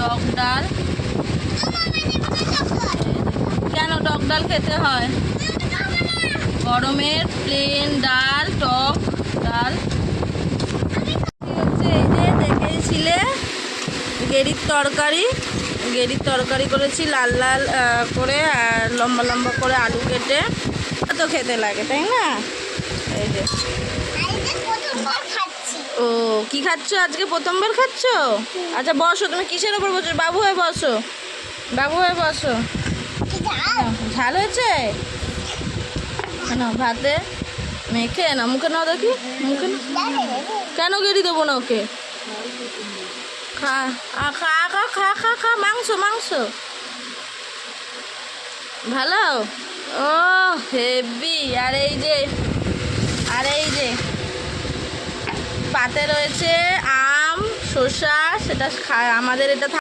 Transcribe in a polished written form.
টক ডাল। কেন টক ডাল খেতে হয়? গরমের প্লেন ডাল, টক ডাল। হচ্ছে এই যে দেখেছিলে গেরির তরকারি করেছি লাল লাল করে আর লম্বা লম্বা করে আলু কেটে। তো খেতে লাগে তাই না? এই যে ও কি খাচ্ছ আজকে? প্রথমবার খাচ্ছ? আচ্ছা বসো, তুমি কিসের ওপর বসো? বাবু হয়ে বসো, বাবু হয়ে বসো। ঝাল হয়েছে না ভাতে? মেখে না মুখে নাও দেখি, মুখে কেন গেরি দেবো না ওকে? খা খা খা খা খা খা মাংস মাংস ভালো। ও হেভি। আর এই যে পাতে রয়েছে আম, শসা, সেটা আমাদের এটা